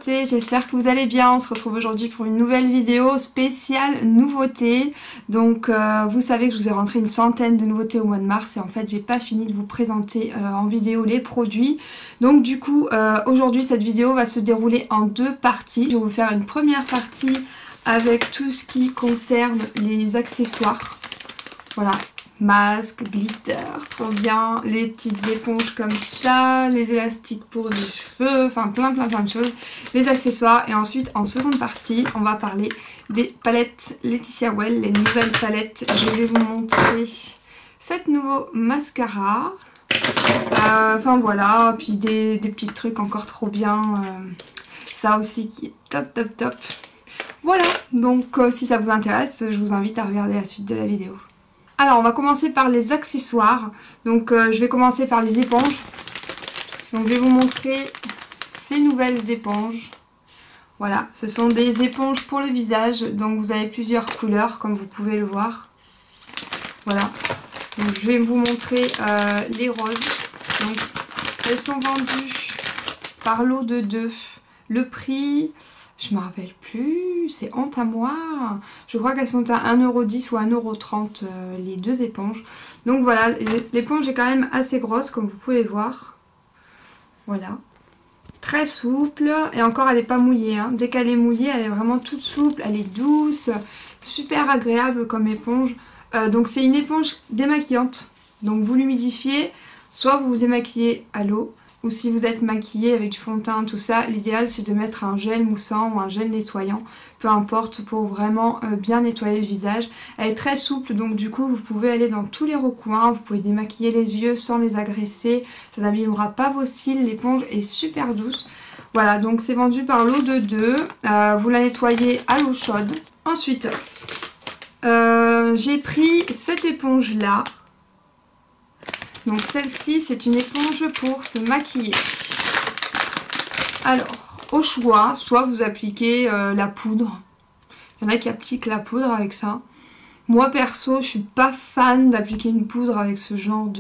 beauté, j'espère que vous allez bien. On se retrouve aujourd'hui pour une nouvelle vidéo spéciale nouveauté. Donc vous savez que je vous ai rentré une centaine de nouveautés au mois de mars et en fait j'ai pas fini de vous présenter en vidéo les produits. Donc du coup aujourd'hui cette vidéo va se dérouler en deux parties. Je vais vous faire une première partie avec tout ce qui concerne les accessoires. Voilà. Masque, glitter, trop bien, les petites éponges comme ça, les élastiques pour les cheveux, enfin plein de choses, les accessoires. Et ensuite en seconde partie on va parler des palettes Laetitia Well, les nouvelles palettes. Je vais vous montrer cette nouveau mascara, enfin voilà, puis des petits trucs encore trop bien, ça aussi qui est top. Voilà, donc si ça vous intéresse, je vous invite à regarder la suite de la vidéo. Alors on va commencer par les accessoires, donc je vais commencer par les éponges. Donc je vais vous montrer ces nouvelles éponges. Voilà, ce sont des éponges pour le visage, donc vous avez plusieurs couleurs comme vous pouvez le voir. Voilà, donc je vais vous montrer les roses. Donc elles sont vendues par lot de 2. Le prix... je me rappelle plus, c'est honte à moi. Je crois qu'elles sont à 1,10 € ou 1,30 € les deux éponges. Donc voilà, l'éponge est quand même assez grosse comme vous pouvez voir. Voilà. Très souple et encore elle n'est pas mouillée. Hein. Dès qu'elle est mouillée, elle est vraiment toute souple, elle est douce, super agréable comme éponge. Donc c'est une éponge démaquillante. Donc vous l'humidifiez, soit vous vous démaquillez à l'eau. Ou si vous êtes maquillé avec du fond de teint, tout ça, l'idéal c'est de mettre un gel moussant ou un gel nettoyant, peu importe, pour vraiment bien nettoyer le visage. Elle est très souple, donc du coup vous pouvez aller dans tous les recoins, vous pouvez démaquiller les yeux sans les agresser, ça n'abîmera pas vos cils, l'éponge est super douce. Voilà, donc c'est vendu par lot de 2, vous la nettoyez à l'eau chaude. Ensuite, j'ai pris cette éponge là. Donc celle-ci c'est une éponge pour se maquiller. Alors au choix, soit vous appliquez la poudre. Il y en a qui appliquent la poudre avec ça. Moi perso je suis pas fan d'appliquer une poudre avec ce genre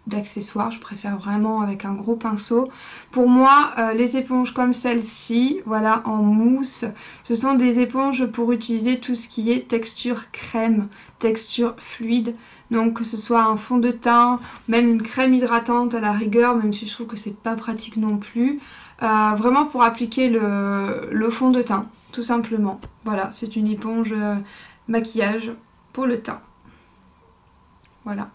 d'accessoires. Je préfère vraiment avec un gros pinceau. Pour moi les éponges comme celle-ci, voilà, en mousse, ce sont des éponges pour utiliser tout ce qui est texture crème, texture fluide. Donc que ce soit un fond de teint, même une crème hydratante à la rigueur, même si je trouve que c'est pas pratique non plus. Vraiment pour appliquer le fond de teint, tout simplement. Voilà, c'est une éponge maquillage pour le teint. Voilà.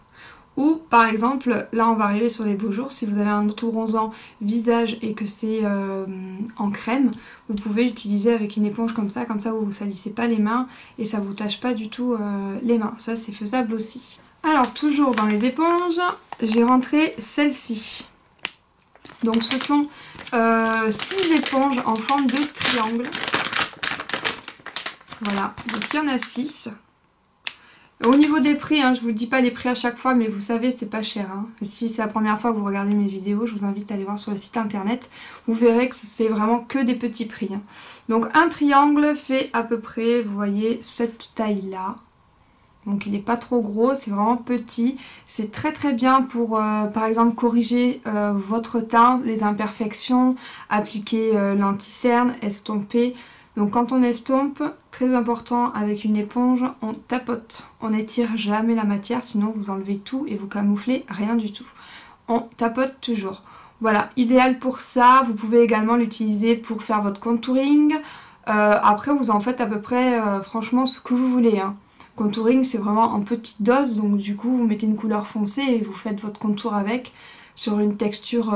Ou par exemple, là on va arriver sur les beaux jours, si vous avez un auto-bronzant visage et que c'est en crème, vous pouvez l'utiliser avec une éponge comme ça vous ne salissez pas les mains et ça vous tâche pas du tout les mains. Ça c'est faisable aussi. Alors toujours dans les éponges, j'ai rentré celle-ci. Donc ce sont 6 éponges en forme de triangle. Voilà, donc il y en a 6. Au niveau des prix, hein, je vous dis pas les prix à chaque fois, mais vous savez c'est pas cher. Hein. Et si c'est la première fois que vous regardez mes vidéos, je vous invite à aller voir sur le site internet. Vous verrez que c'est vraiment que des petits prix. Hein. Donc un triangle fait à peu près, vous voyez, cette taille-là. Donc il n'est pas trop gros, c'est vraiment petit. C'est très bien pour par exemple corriger votre teint, les imperfections, appliquer l'anti-cerne, estomper. Donc quand on estompe, très important avec une éponge, on tapote. On n'étire jamais la matière, sinon vous enlevez tout et vous camouflez rien du tout. On tapote toujours. Voilà, idéal pour ça. Vous pouvez également l'utiliser pour faire votre contouring. Après vous en faites à peu près franchement ce que vous voulez. Hein. Contouring c'est vraiment en petite dose, donc du coup vous mettez une couleur foncée et vous faites votre contour avec sur une texture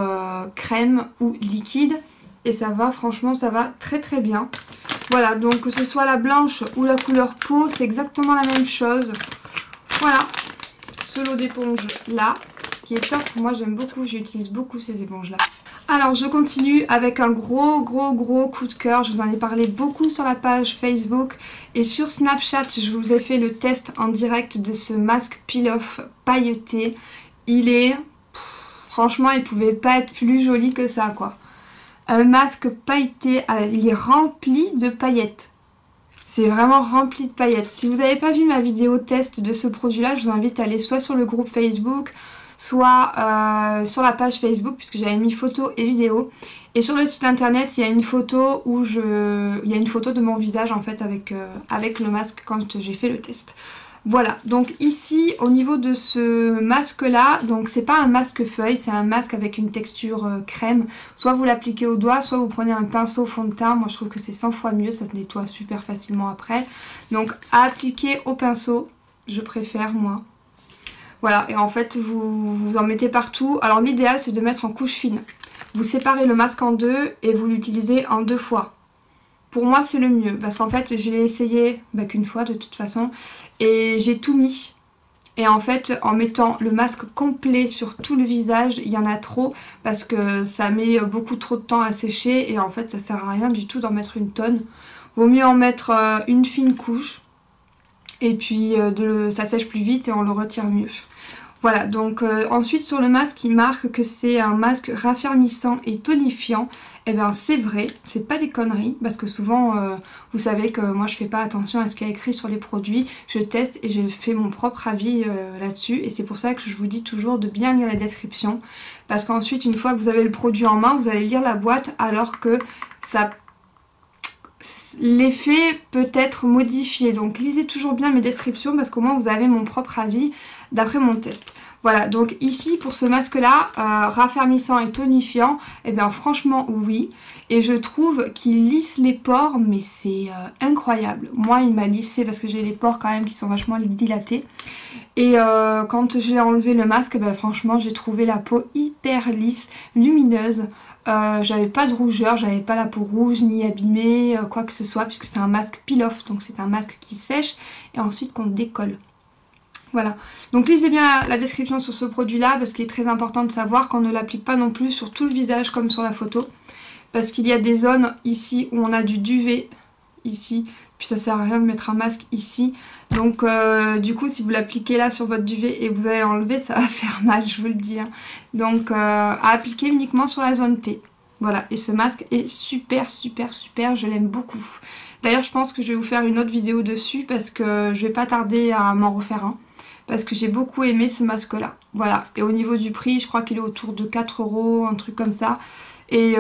crème ou liquide et ça va, franchement ça va très bien. Voilà, donc que ce soit la blanche ou la couleur peau, c'est exactement la même chose. Voilà, ce lot d'éponges là qui est top, moi j'aime beaucoup, j'utilise beaucoup ces éponges là. Alors je continue avec un gros coup de cœur, je vous en ai parlé beaucoup sur la page Facebook et sur Snapchat, je vous ai fait le test en direct de ce masque peel-off pailleté. Il est, franchement il pouvait pas être plus joli que ça quoi. Un masque pailleté, il est rempli de paillettes. C'est vraiment rempli de paillettes. Si vous n'avez pas vu ma vidéo test de ce produit là, je vous invite à aller soit sur le groupe Facebook, soit sur la page Facebook puisque j'avais mis photos et vidéos. Et sur le site internet, il y a une photo où il y a une photo de mon visage en fait avec le masque quand j'ai fait le test. Voilà, donc ici au niveau de ce masque là, donc c'est pas un masque feuille, c'est un masque avec une texture crème. Soit vous l'appliquez au doigt, soit vous prenez un pinceau fond de teint. Moi je trouve que c'est 100 fois mieux, ça se nettoie super facilement après. Donc à appliquer au pinceau, je préfère moi. Voilà, et en fait vous en mettez partout. Alors l'idéal c'est de mettre en couche fine. Vous séparez le masque en deux et vous l'utilisez en 2 fois. Pour moi c'est le mieux parce qu'en fait je l'ai essayé qu'une fois de toute façon et j'ai tout mis. Et en fait en mettant le masque complet sur tout le visage, il y en a trop parce que ça met beaucoup trop de temps à sécher et en fait ça sert à rien du tout d'en mettre une tonne. Vaut mieux en mettre une fine couche et puis ça sèche plus vite et on le retire mieux. Voilà, donc ensuite sur le masque il marque que c'est un masque raffermissant et tonifiant. Eh bien c'est vrai, c'est pas des conneries parce que souvent vous savez que moi je fais pas attention à ce qu'il y a écrit sur les produits, je teste et je fais mon propre avis là-dessus et c'est pour ça que je vous dis toujours de bien lire la description parce qu'ensuite une fois que vous avez le produit en main vous allez lire la boîte alors que l'effet peut être modifié, donc lisez toujours bien mes descriptions parce qu'au moins vous avez mon propre avis d'après mon test. Voilà, donc ici pour ce masque là, raffermissant et tonifiant, eh bien franchement oui. Et je trouve qu'il lisse les pores, mais c'est incroyable. Moi il m'a lissé parce que j'ai les pores quand même qui sont vachement dilatés. Et quand j'ai enlevé le masque, franchement j'ai trouvé la peau hyper lisse, lumineuse. J'avais pas de rougeur, j'avais pas la peau rouge ni abîmée, quoi que ce soit, puisque c'est un masque peel-off, donc c'est un masque qui sèche et ensuite qu'on décolle. Voilà, donc lisez bien la description sur ce produit là parce qu'il est très important de savoir qu'on ne l'applique pas non plus sur tout le visage comme sur la photo. Parce qu'il y a des zones ici où on a du duvet, ici, puis ça sert à rien de mettre un masque ici. Donc du coup si vous l'appliquez là sur votre duvet et vous allez l'enlever ça va faire mal, je vous le dis. Hein. Donc à appliquer uniquement sur la zone T. Voilà, et ce masque est super super super, je l'aime beaucoup. D'ailleurs je pense que je vais vous faire une autre vidéo dessus parce que je vais pas tarder à m'en refaire un. Parce que j'ai beaucoup aimé ce masque là. Voilà, et au niveau du prix je crois qu'il est autour de 4 €, un truc comme ça. Et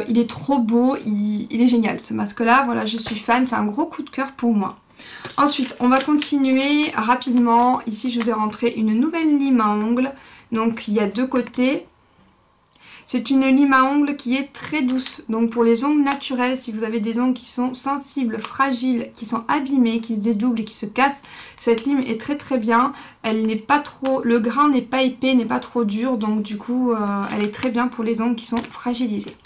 il est trop beau, il est génial ce masque là, voilà je suis fan, c'est un gros coup de cœur pour moi. Ensuite on va continuer rapidement, ici je vous ai rentré une nouvelle lime à ongles, donc il y a 2 côtés. C'est une lime à ongles qui est très douce, donc pour les ongles naturels, si vous avez des ongles qui sont sensibles, fragiles, qui sont abîmés, qui se dédoublent et qui se cassent, cette lime est très très bien. Elle n'est pas trop, le grain n'est pas épais, n'est pas trop dur, donc du coup elle est très bien pour les ongles qui sont fragilisés.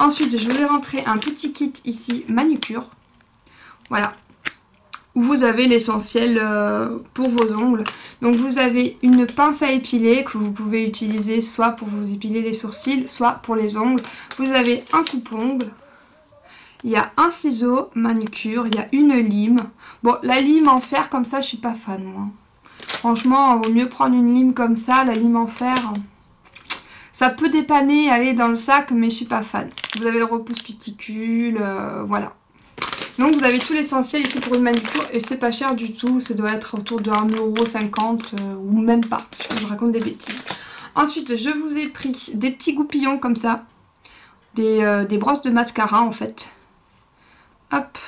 Ensuite je vous ai rentré un petit kit ici manucure, voilà, où vous avez l'essentiel pour vos ongles. Donc vous avez une pince à épiler que vous pouvez utiliser soit pour vous épiler les sourcils, soit pour les ongles. Vous avez un coupe-ongle, il y a un ciseau manucure, il y a une lime. Bon, la lime en fer comme ça, je suis pas fan moi. Franchement, il vaut mieux prendre une lime comme ça, la lime en fer. Ça peut dépanner, aller dans le sac, mais je suis pas fan. Vous avez le repousse cuticule, voilà. Donc vous avez tout l'essentiel ici pour une manucure et c'est pas cher du tout, ça doit être autour de 1,50 € ou même pas, je raconte des bêtises. Ensuite je vous ai pris des petits goupillons comme ça, des brosses de mascara en fait. Hop,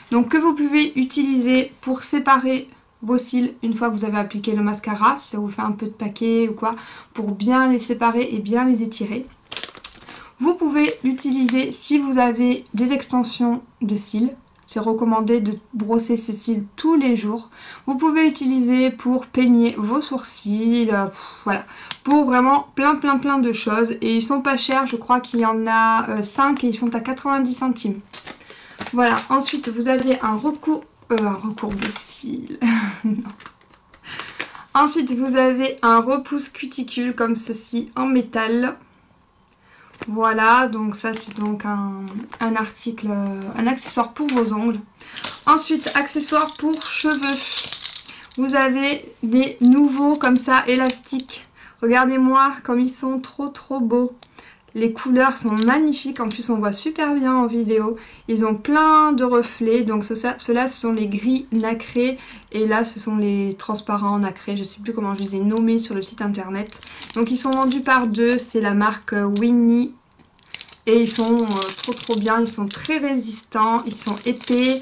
donc que vous pouvez utiliser pour séparer vos cils une fois que vous avez appliqué le mascara, si ça vous fait un peu de paquet ou quoi, pour bien les séparer et bien les étirer. Vous pouvez l'utiliser si vous avez des extensions de cils. C'est recommandé de brosser ses cils tous les jours. Vous pouvez l'utiliser pour peigner vos sourcils, voilà, pour vraiment plein de choses. Et ils sont pas chers, je crois qu'il y en a 5 et ils sont à 90 centimes. Voilà, ensuite vous avez un recours de cils. Non. Ensuite vous avez un repousse cuticule comme ceci en métal. Voilà, donc ça c'est donc un article, un accessoire pour vos ongles. Ensuite, accessoires pour cheveux. Vous avez des nouveaux comme ça, élastiques. Regardez-moi comme ils sont trop beaux. Les couleurs sont magnifiques, en plus on voit super bien en vidéo. Ils ont plein de reflets, donc ceux-là ce sont les gris nacrés. Et là ce sont les transparents nacrés, je sais plus comment je les ai nommés sur le site internet. Donc ils sont vendus par 2, c'est la marque Winnie Et ils sont trop bien, ils sont très résistants, ils sont épais.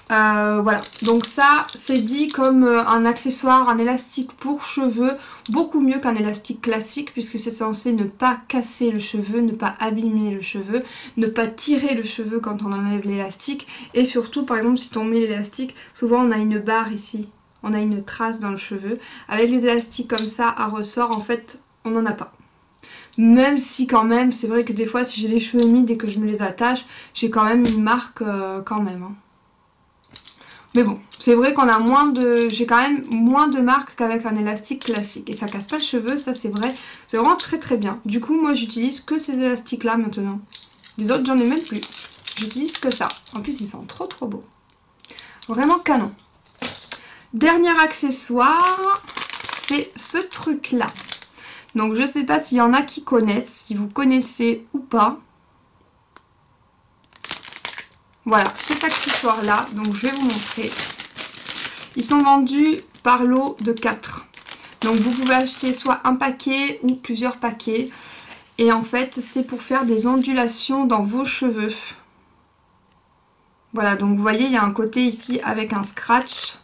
Voilà, donc ça c'est dit comme un accessoire, un élastique pour cheveux, beaucoup mieux qu'un élastique classique puisque c'est censé ne pas casser le cheveu, ne pas abîmer le cheveu, ne pas tirer le cheveu quand on enlève l'élastique. Et surtout, par exemple, si on met l'élastique, souvent on a une barre ici, on a une trace dans le cheveu. Avec les élastiques comme ça à ressort, en fait, on n'en a pas. Même si quand même, c'est vrai que des fois si j'ai les cheveux humides et que je me les attache, j'ai quand même une marque quand même. Hein. Mais bon, c'est vrai qu'on a j'ai quand même moins de marques qu'avec un élastique classique. Et ça casse pas le cheveu, ça c'est vrai. C'est vraiment très bien. Du coup, moi j'utilise que ces élastiques là maintenant. Les autres, j'en ai même plus. J'utilise que ça. En plus, ils sont trop beaux. Vraiment canon. Dernier accessoire, c'est ce truc là. Donc je sais pas s'il y en a qui connaissent, si vous connaissez ou pas. Voilà, cet accessoire-là, donc je vais vous montrer. Ils sont vendus par lot de 4. Donc vous pouvez acheter soit un paquet ou plusieurs paquets. Et en fait, c'est pour faire des ondulations dans vos cheveux. Voilà, donc vous voyez, il y a un côté ici avec un scratch.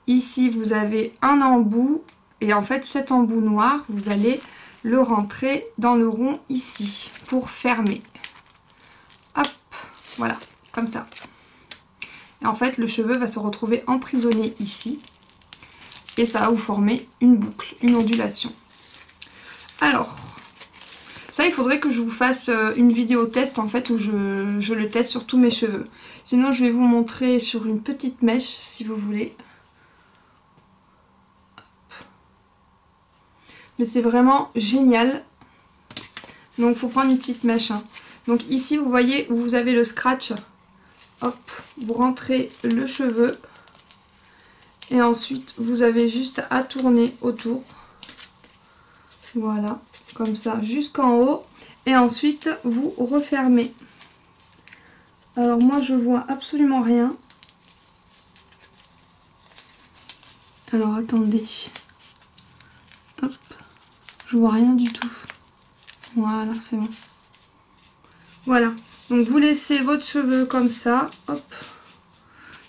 Ici, vous avez un embout. Et en fait, cet embout noir, vous allez le rentrer dans le rond ici pour fermer. Hop, voilà. Comme ça. Et en fait, le cheveu va se retrouver emprisonné ici. Et ça va vous former une boucle, une ondulation. Alors, ça, il faudrait que je vous fasse une vidéo test, en fait, où je le teste sur tous mes cheveux. Sinon, je vais vous montrer sur une petite mèche, si vous voulez. Mais c'est vraiment génial. Donc, il faut prendre une petite mèche. Hein. Donc, ici, vous voyez où vous avez le scratch. Hop, vous rentrez le cheveu et ensuite vous avez juste à tourner autour. Voilà, comme ça jusqu'en haut et ensuite vous refermez. Alors moi je vois absolument rien. Alors attendez. Hop, je vois rien du tout. Voilà, c'est bon. Voilà. Donc vous laissez votre cheveu comme ça, hop,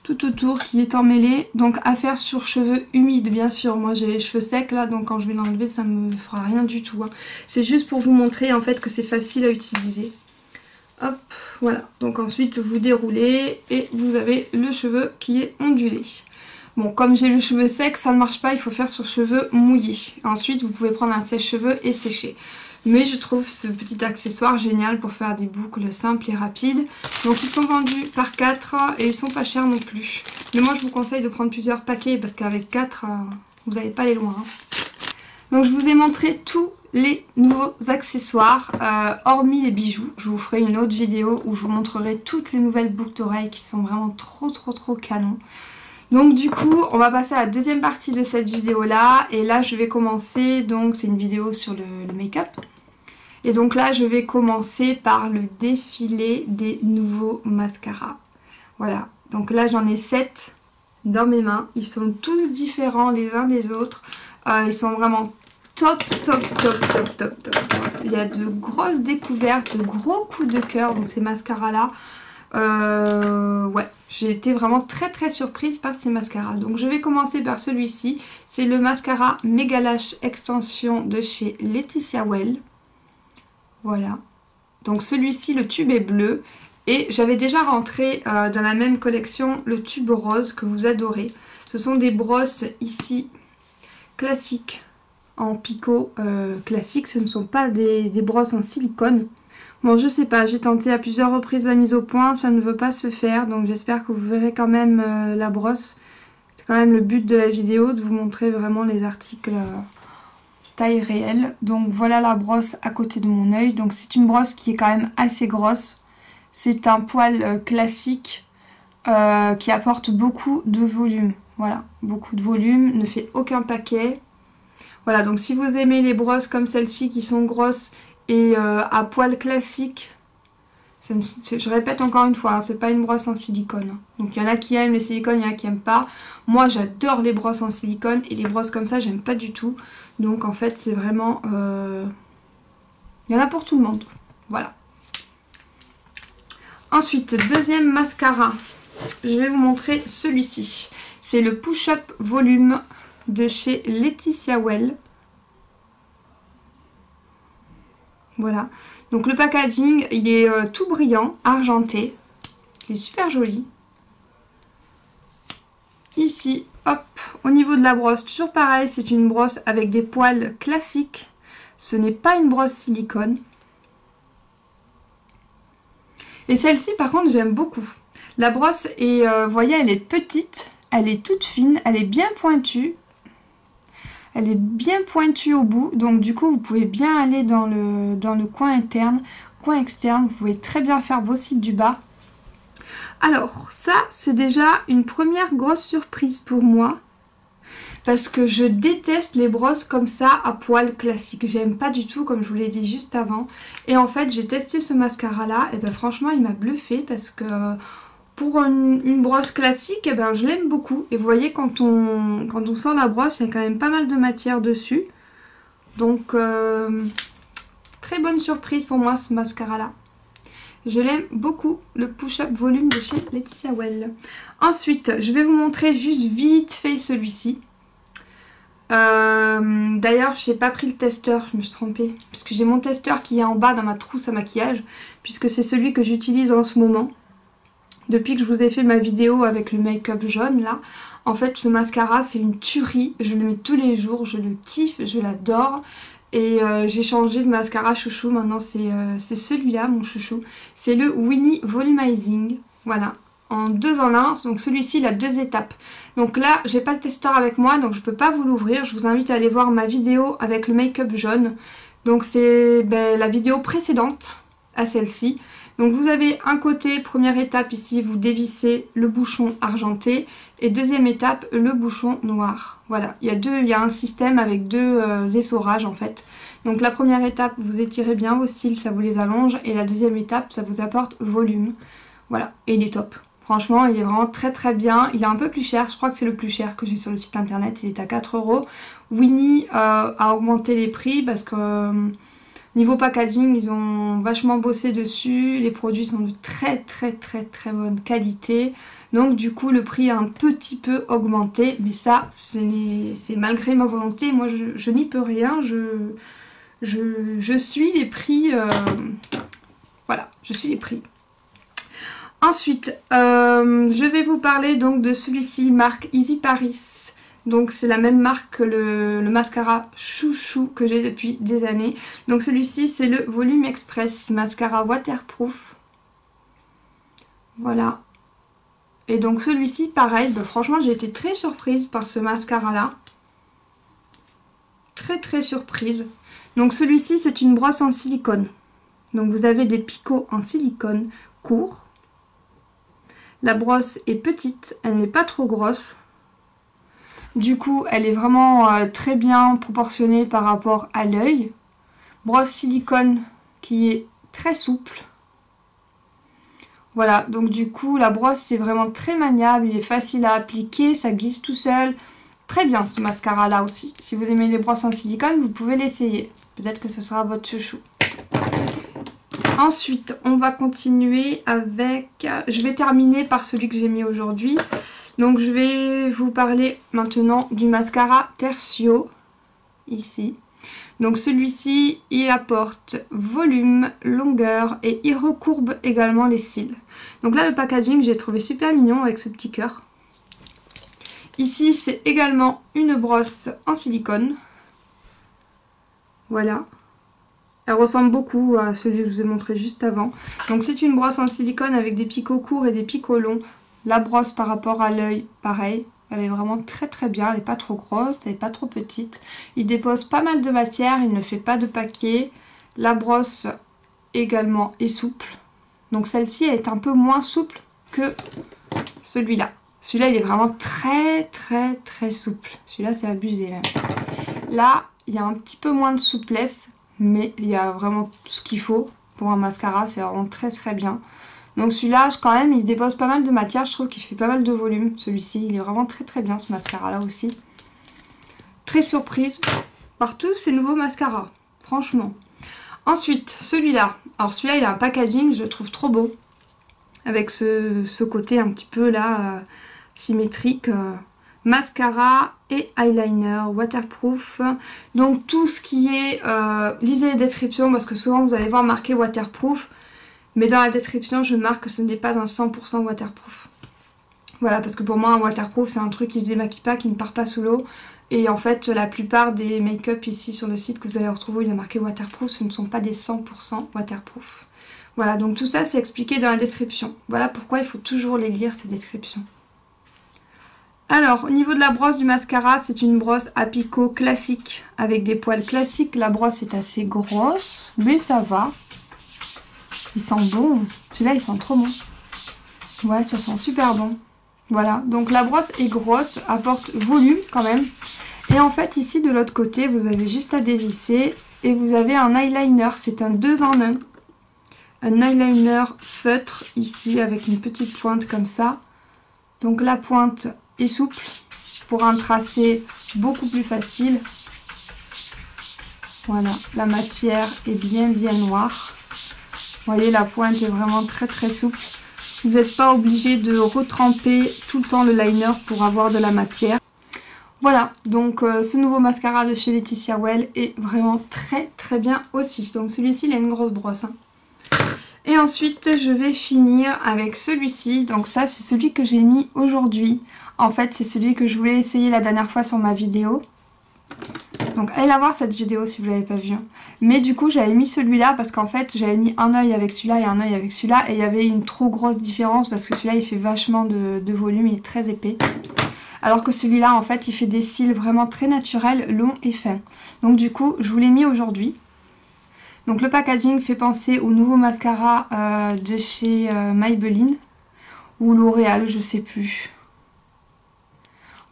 tout autour qui est emmêlé. Donc à faire sur cheveux humides bien sûr. Moi j'ai les cheveux secs là, donc quand je vais l'enlever ça me fera rien du tout. Hein. C'est juste pour vous montrer en fait que c'est facile à utiliser. Hop, voilà. Donc ensuite vous déroulez et vous avez le cheveu qui est ondulé. Bon, comme j'ai le cheveu sec, ça ne marche pas, il faut faire sur cheveux mouillés. Ensuite vous pouvez prendre un sèche-cheveux et sécher. Mais je trouve ce petit accessoire génial pour faire des boucles simples et rapides. Donc ils sont vendus par 4 et ils sont pas chers non plus. Mais moi je vous conseille de prendre plusieurs paquets parce qu'avec 4, vous n'allez pas aller loin. Hein. Donc je vous ai montré tous les nouveaux accessoires, hormis les bijoux. Je vous ferai une autre vidéo où je vous montrerai toutes les nouvelles boucles d'oreilles qui sont vraiment trop canon. Donc du coup on va passer à la deuxième partie de cette vidéo là. Et là je vais commencer, donc c'est une vidéo sur le make-up. Et donc là, je vais commencer par le défilé des nouveaux mascaras. Voilà, donc là j'en ai 7 dans mes mains. Ils sont tous différents les uns des autres. Ils sont vraiment top. Il y a de grosses découvertes, de gros coups de cœur dans ces mascaras-là. Ouais, j'ai été vraiment très surprise par ces mascaras. Donc je vais commencer par celui-ci. C'est le mascara Mega Lash Extension de chez Laetitia Well. Voilà, donc celui-ci, le tube est bleu et j'avais déjà rentré dans la même collection le tube rose que vous adorez. Ce sont des brosses ici classiques en picot classique, ce ne sont pas des brosses en silicone. Bon, je sais pas, j'ai tenté à plusieurs reprises la mise au point, ça ne veut pas se faire, donc j'espère que vous verrez quand même la brosse. C'est quand même le but de la vidéo, de vous montrer vraiment les articles taille réelle. Donc voilà la brosse à côté de mon œil. Donc c'est une brosse qui est quand même assez grosse. C'est un poil classique qui apporte beaucoup de volume. Voilà, beaucoup de volume, ne fait aucun paquet. Voilà, donc si vous aimez les brosses comme celle-ci qui sont grosses et à poil classique, je répète encore une fois, hein, c'est pas une brosse en silicone. Donc il y en a qui aiment les silicones, il y en a qui aiment pas. Moi j'adore les brosses en silicone et les brosses comme ça j'aime pas du tout. Donc en fait c'est vraiment... il y en a pour tout le monde. Voilà. Ensuite, deuxième mascara. Je vais vous montrer celui-ci. C'est le Push Up Volume de chez Laetitia Well. Voilà. Donc le packaging, il est tout brillant, argenté. Il est super joli. Ici, hop, au niveau de la brosse, toujours pareil, c'est une brosse avec des poils classiques. Ce n'est pas une brosse silicone. Et celle-ci, par contre, j'aime beaucoup. La brosse est, vous voyez, elle est petite, elle est toute fine, elle est bien pointue. Elle est bien pointue au bout, donc du coup, vous pouvez bien aller dans le coin interne, coin externe. Vous pouvez très bien faire vos cils du bas. Alors, ça, c'est déjà une première grosse surprise pour moi. Parce que je déteste les brosses comme ça à poils classiques. J'aime pas du tout, comme je vous l'ai dit juste avant. Et en fait, j'ai testé ce mascara là. Et ben franchement, il m'a bluffé parce que pour une brosse classique, eh ben, je l'aime beaucoup. Et vous voyez, quand on sort la brosse, il y a quand même pas mal de matière dessus. Donc, très bonne surprise pour moi ce mascara là. Je l'aime beaucoup, le Push Up Volume de chez Laetitia Well. Ensuite, je vais vous montrer juste vite fait celui-ci. D'ailleurs, je n'ai pas pris le testeur, je me suis trompée. Parce que j'ai mon testeur qui est en bas dans ma trousse à maquillage. Puisque c'est celui que j'utilise en ce moment. Depuis que je vous ai fait ma vidéo avec le make-up jaune là. En fait, ce mascara, c'est une tuerie. Je le mets tous les jours, je le kiffe, je l'adore. Et j'ai changé de mascara chouchou, maintenant c'est celui-là mon chouchou. C'est le Winnie Volumizing, voilà, en 2 en 1, donc celui-ci il a 2 étapes. Donc là j'ai pas le testeur avec moi, donc je peux pas vous l'ouvrir, je vous invite à aller voir ma vidéo avec le make-up jaune. Donc c'est la vidéo précédente à celle-ci. Donc vous avez un côté, première étape ici, vous dévissez le bouchon argenté. Et deuxième étape, le bouchon noir. Voilà, il y a un système avec 2 essorages en fait. Donc la première étape, vous étirez bien vos cils, ça vous les allonge. Et la deuxième étape, ça vous apporte volume. Voilà, et il est top. Franchement, il est vraiment très très bien. Il est un peu plus cher, je crois que c'est le plus cher que j'ai sur le site internet. Il est à 4 €. Winnie a augmenté les prix parce que niveau packaging, ils ont vachement bossé dessus. Les produits sont de très très très très bonne qualité. Donc du coup le prix a un petit peu augmenté, mais ça c'est malgré ma volonté, moi je n'y peux rien, je suis les prix, voilà, je suis les prix. Ensuite, je vais vous parler donc de celui-ci, marque Easy Paris. Donc c'est la même marque que le mascara chouchou que j'ai depuis des années. Donc celui-ci c'est le Volume Express Mascara Waterproof. Voilà. Et donc celui-ci, pareil, franchement j'ai été très surprise par ce mascara là. Très très surprise. Donc celui-ci c'est une brosse en silicone. Donc vous avez des picots en silicone courts. La brosse est petite, elle n'est pas trop grosse. Du coup elle est vraiment très bien proportionnée par rapport à l'œil. Brosse silicone qui est très souple. Voilà, donc du coup la brosse c'est vraiment très maniable, il est facile à appliquer, ça glisse tout seul. Très bien ce mascara là aussi. Si vous aimez les brosses en silicone, vous pouvez l'essayer. Peut-être que ce sera votre chouchou. Ensuite, on va continuer avec... Je vais terminer par celui que j'ai mis aujourd'hui. Donc je vais vous parler maintenant du mascara Tertio. Ici. Donc celui-ci, il apporte volume, longueur et il recourbe également les cils. Donc là, le packaging, j'ai trouvé super mignon avec ce petit cœur. Ici, c'est également une brosse en silicone. Voilà. Elle ressemble beaucoup à celui que je vous ai montré juste avant. Donc c'est une brosse en silicone avec des picots courts et des picots longs. La brosse par rapport à l'œil, pareil. Elle est vraiment très très bien, elle n'est pas trop grosse, elle n'est pas trop petite. Il dépose pas mal de matière, il ne fait pas de paquet. La brosse également est souple. Donc celle-ci est un peu moins souple que celui-là. Celui-là il est vraiment très très très souple. Celui-là c'est abusé même. Là il y a un petit peu moins de souplesse, mais il y a vraiment tout ce qu'il faut pour un mascara, c'est vraiment très très bien. Donc celui-là, quand même, il dépose pas mal de matière. Je trouve qu'il fait pas mal de volume. Celui-ci, il est vraiment très très bien, ce mascara-là aussi. Très surprise par tous ces nouveaux mascaras. Franchement. Ensuite, celui-là. Alors celui-là, il a un packaging, je le trouve trop beau. avec ce côté un petit peu là symétrique. Mascara et eyeliner waterproof. Donc tout ce qui est... lisez les descriptions parce que souvent vous allez voir marqué waterproof. Mais dans la description je marque que ce n'est pas un 100% waterproof. Voilà, parce que pour moi un waterproof c'est un truc qui se démaquille pas, qui ne part pas sous l'eau. Et en fait la plupart des make-up ici sur le site que vous allez retrouver où il y a marqué waterproof, ce ne sont pas des 100% waterproof. Voilà, donc tout ça c'est expliqué dans la description. Voilà pourquoi il faut toujours les lire ces descriptions. Alors, au niveau de la brosse du mascara, c'est une brosse à picot classique, avec des poils classiques. La brosse est assez grosse, mais ça va. Il sent bon. Celui-là, il sent trop bon. Ouais, ça sent super bon. Voilà, donc la brosse est grosse, apporte volume quand même. Et en fait, ici, de l'autre côté, vous avez juste à dévisser. Et vous avez un eyeliner, c'est un 2 en 1. Un eyeliner feutre, ici, avec une petite pointe comme ça. Donc la pointe... est souple pour un tracé beaucoup plus facile. Voilà, la matière est bien noire. Vous voyez, la pointe est vraiment très souple. Vous n'êtes pas obligé de retremper tout le temps le liner pour avoir de la matière. Voilà, donc ce nouveau mascara de chez Laetitia Well est vraiment très bien aussi. Donc celui-ci, il a une grosse brosse. Hein. Et ensuite, je vais finir avec celui-ci. Donc ça, c'est celui que j'ai mis aujourd'hui. En fait, c'est celui que je voulais essayer la dernière fois sur ma vidéo. Donc allez la voir cette vidéo si vous ne l'avez pas vue. Mais du coup, j'avais mis celui-là parce qu'en fait, j'avais mis un œil avec celui-là et un œil avec celui-là. Et il y avait une trop grosse différence parce que celui-là, il fait vachement de volume, il est très épais. Alors que celui-là, en fait, il fait des cils vraiment très naturels, longs et fins. Donc du coup, je vous l'ai mis aujourd'hui. Donc le packaging fait penser au nouveau mascara de chez Maybelline ou L'Oréal, je sais plus.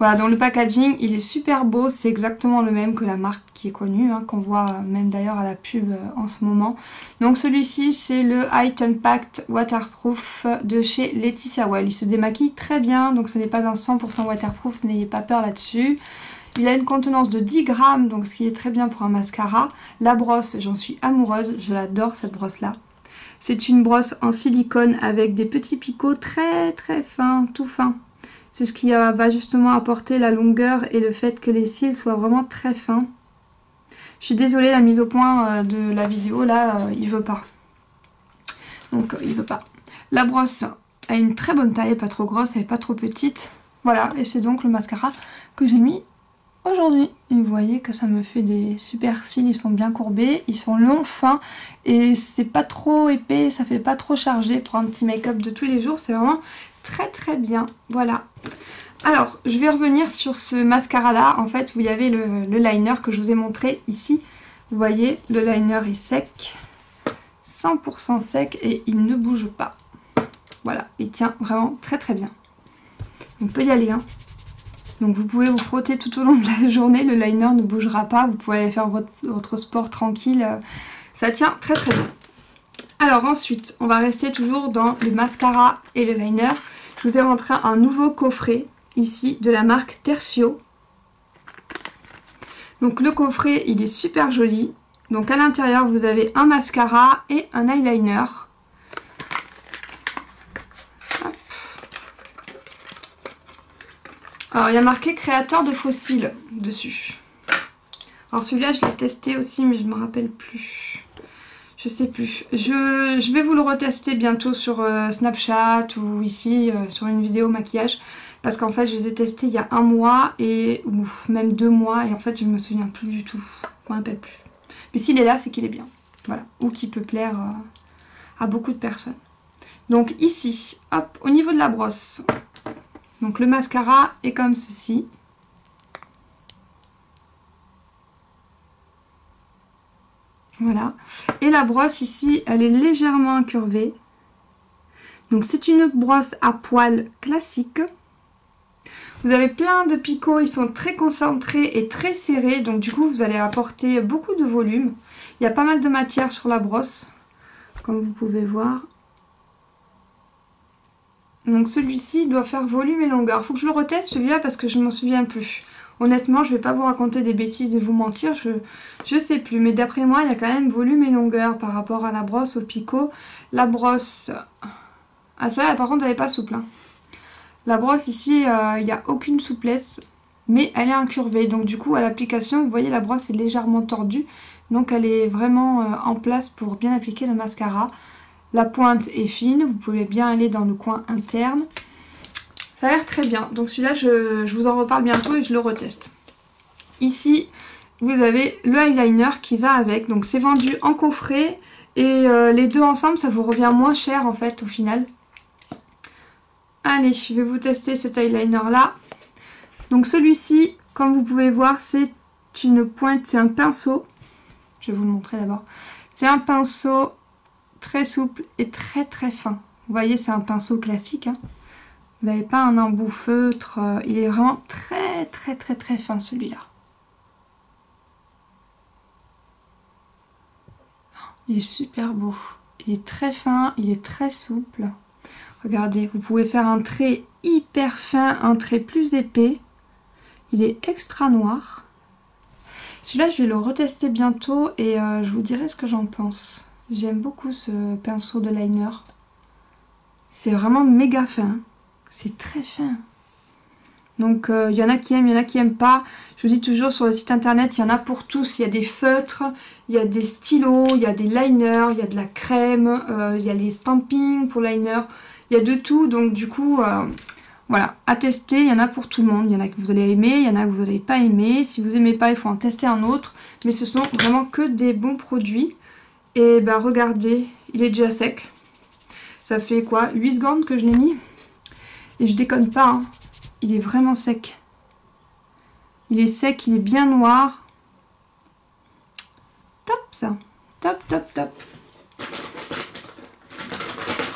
Voilà, donc le packaging il est super beau, c'est exactement le même que la marque qui est connue, hein, qu'on voit même d'ailleurs à la pub en ce moment. Donc celui-ci c'est le High Impact Waterproof de chez Laetitia Well. Il se démaquille très bien, donc ce n'est pas un 100% waterproof, n'ayez pas peur là-dessus. Il a une contenance de 10 grammes, donc ce qui est très bien pour un mascara. La brosse, j'en suis amoureuse, je l'adore cette brosse-là. C'est une brosse en silicone avec des petits picots très fins, tout fins. C'est ce qui va justement apporter la longueur et le fait que les cils soient vraiment très fins. Je suis désolée, la mise au point de la vidéo, là, il veut pas. Donc, il veut pas. La brosse a une très bonne taille, pas trop grosse, elle n'est pas trop petite. Voilà, et c'est donc le mascara que j'ai mis aujourd'hui. Et vous voyez que ça me fait des super cils, ils sont bien courbés, ils sont longs, fins, et c'est pas trop épais, ça fait pas trop chargé pour un petit make-up de tous les jours, c'est vraiment très bien. Voilà. Alors, je vais revenir sur ce mascara là, en fait, où il y avait le liner que je vous ai montré ici. Vous voyez, le liner est sec, 100% sec, et il ne bouge pas. Voilà, il tient vraiment très bien. On peut y aller, hein. Donc vous pouvez vous frotter tout au long de la journée, le liner ne bougera pas, vous pouvez aller faire votre sport tranquille, ça tient très bien. Alors ensuite, on va rester toujours dans le mascara et le liner. Je vous ai montré un nouveau coffret ici de la marque Tertio. Donc le coffret, il est super joli. Donc à l'intérieur, vous avez un mascara et un eyeliner. Alors il y a marqué créateur de fossiles dessus. Alors celui-là je l'ai testé aussi mais je ne me rappelle plus. Je sais plus. Je vais vous le retester bientôt sur Snapchat ou ici sur une vidéo maquillage. Parce qu'en fait je les ai testés il y a un mois et ou même 2 mois et en fait je ne me souviens plus du tout. Je ne me rappelle plus. Mais s'il est là c'est qu'il est bien. Voilà. Ou qu'il peut plaire à beaucoup de personnes. Donc ici, hop, au niveau de la brosse. Donc le mascara est comme ceci. Voilà. Et la brosse ici, elle est légèrement incurvée. Donc c'est une brosse à poils classique. Vous avez plein de picots, ils sont très concentrés et très serrés. Donc du coup vous allez apporter beaucoup de volume. Il y a pas mal de matière sur la brosse, comme vous pouvez voir. Donc celui-ci doit faire volume et longueur. Il faut que je le reteste celui-là parce que je ne m'en souviens plus. Honnêtement, je ne vais pas vous raconter des bêtises et vous mentir, je sais plus. Mais d'après moi, il y a quand même volume et longueur par rapport à la brosse, au picot. La brosse, Ah ça par contre elle n'est pas souple. Hein. La brosse ici, il n'y a aucune souplesse, mais elle est incurvée. Donc du coup à l'application, vous voyez la brosse est légèrement tordue. Donc elle est vraiment en place pour bien appliquer le mascara. La pointe est fine, vous pouvez bien aller dans le coin interne. Ça a l'air très bien. Donc celui-là, je vous en reparle bientôt et je le reteste. Ici, vous avez le eyeliner qui va avec. Donc c'est vendu en coffret. Et les deux ensemble, ça vous revient moins cher en fait au final. Allez, je vais vous tester cet eyeliner là. Donc celui-ci, comme vous pouvez voir, c'est une pointe, c'est un pinceau. Je vais vous le montrer d'abord. C'est un pinceau très souple et très très fin. Vous voyez, c'est un pinceau classique. Hein. Vous n'avez pas un embout feutre. Il est vraiment très très très très fin celui-là. Il est super beau. Il est très fin, il est très souple. Regardez, vous pouvez faire un trait hyper fin, un trait plus épais. Il est extra noir. Celui-là, je vais le retester bientôt et je vous dirai ce que j'en pense. J'aime beaucoup ce pinceau de liner. C'est vraiment méga fin. C'est très fin. Donc il y en a qui aiment, il y en a qui n'aiment pas. Je vous dis toujours sur le site internet, il y en a pour tous. Il y a des feutres, il y a des stylos, il y a des liners, il y a de la crème, il y a les stampings pour liner. Il y a de tout. Donc du coup, voilà, à tester. Il y en a pour tout le monde. Il y en a que vous allez aimer, il y en a que vous n'allez pas aimer. Si vous n'aimez pas, il faut en tester un autre. Mais ce sont vraiment que des bons produits. Et ben regardez, il est déjà sec. Ça fait quoi, 8 secondes que je l'ai mis. Et je déconne pas, hein. Il est vraiment sec. Il est sec, il est bien noir. Top ça. Top, top, top.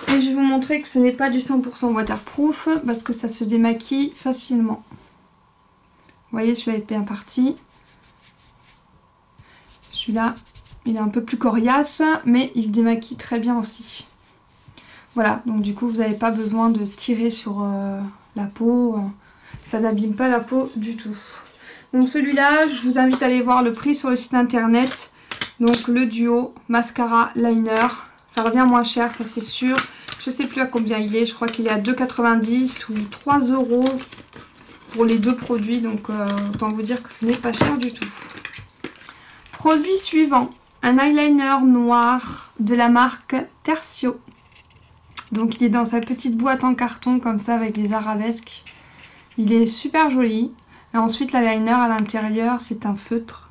Et je vais vous montrer que ce n'est pas du 100% waterproof parce que ça se démaquille facilement. Vous voyez, celui-là est bien parti. Celui-là, il est un peu plus coriace, mais il se démaquille très bien aussi. Voilà, donc du coup, vous n'avez pas besoin de tirer sur la peau. Ça n'abîme pas la peau du tout. Donc celui-là, je vous invite à aller voir le prix sur le site internet. Donc le duo mascara liner. Ça revient moins cher, ça c'est sûr. Je sais plus à combien il est. Je crois qu'il est à 2,90 ou 3 € pour les deux produits. Donc autant vous dire que ce n'est pas cher du tout. Produit suivant. Un eyeliner noir de la marque Tertio. Donc il est dans sa petite boîte en carton comme ça avec des arabesques. Il est super joli. Et ensuite l'eyeliner à l'intérieur c'est un feutre.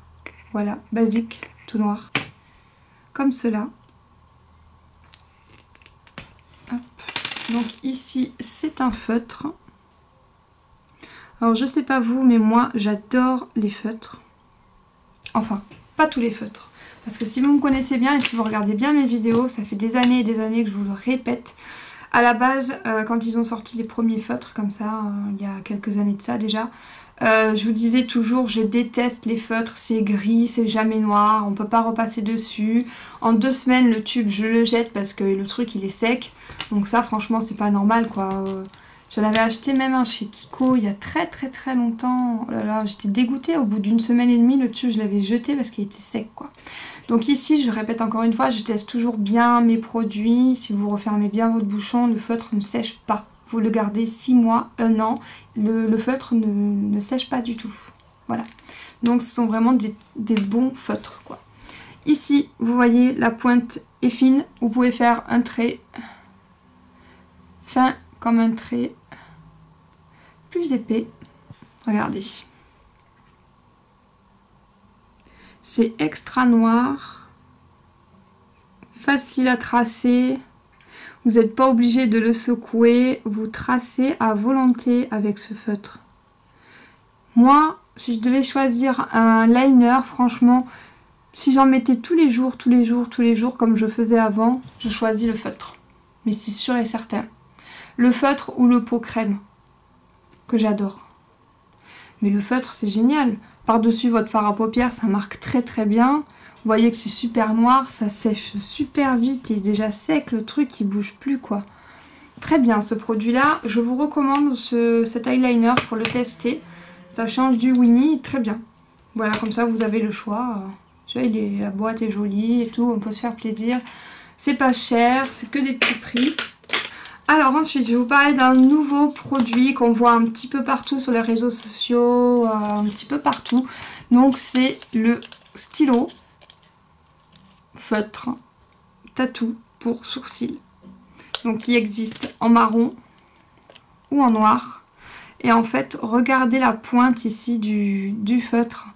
Voilà, basique, tout noir. Comme cela. Hop. Donc ici c'est un feutre. Alors je sais pas vous mais moi j'adore les feutres. Enfin, pas tous les feutres. Parce que si vous me connaissez bien et si vous regardez bien mes vidéos, ça fait des années et des années que je vous le répète. À la base, quand ils ont sorti les premiers feutres comme ça, il y a quelques années de ça déjà, je vous disais toujours, je déteste les feutres, c'est gris, c'est jamais noir, on peut pas repasser dessus. En 2 semaines, le tube, je le jette parce que le truc, il est sec. Donc ça, franchement, c'est pas normal, quoi. J'en avais acheté même un chez Kiko il y a très très très longtemps. Oh là là, j'étais dégoûtée. Au bout d'une semaine et demie, le tube, je l'avais jeté parce qu'il était sec, quoi. Donc ici, je répète encore une fois, je teste toujours bien mes produits. Si vous refermez bien votre bouchon, le feutre ne sèche pas. Vous le gardez 6 mois, 1 an, le feutre ne sèche pas du tout. Voilà. Donc ce sont vraiment des bons feutres, quoi. Ici, vous voyez, la pointe est fine. Vous pouvez faire un trait fin comme un trait plus épais. Regardez. C'est extra noir. Facile à tracer. Vous n'êtes pas obligé de le secouer. Vous tracez à volonté avec ce feutre. Moi, si je devais choisir un liner, franchement, si j'en mettais tous les jours, comme je faisais avant, je choisis le feutre. Mais c'est sûr et certain. Le feutre ou le pot crème, que j'adore. Mais le feutre, c'est génial. Par-dessus votre fard à paupières, ça marque très très bien. Vous voyez que c'est super noir, ça sèche super vite, il est déjà sec, le truc, il bouge plus, quoi. Très bien, ce produit-là, je vous recommande cet eyeliner pour le tester. Ça change du Winnie, très bien. Voilà, comme ça, vous avez le choix. Tu vois, la boîte est jolie et tout, on peut se faire plaisir. C'est pas cher, c'est que des petits prix. Alors ensuite, je vais vous parler d'un nouveau produit qu'on voit un petit peu partout sur les réseaux sociaux, un petit peu partout. Donc c'est le stylo feutre tatou pour sourcils. Donc il existe en marron ou en noir. Et en fait, regardez la pointe ici du feutre.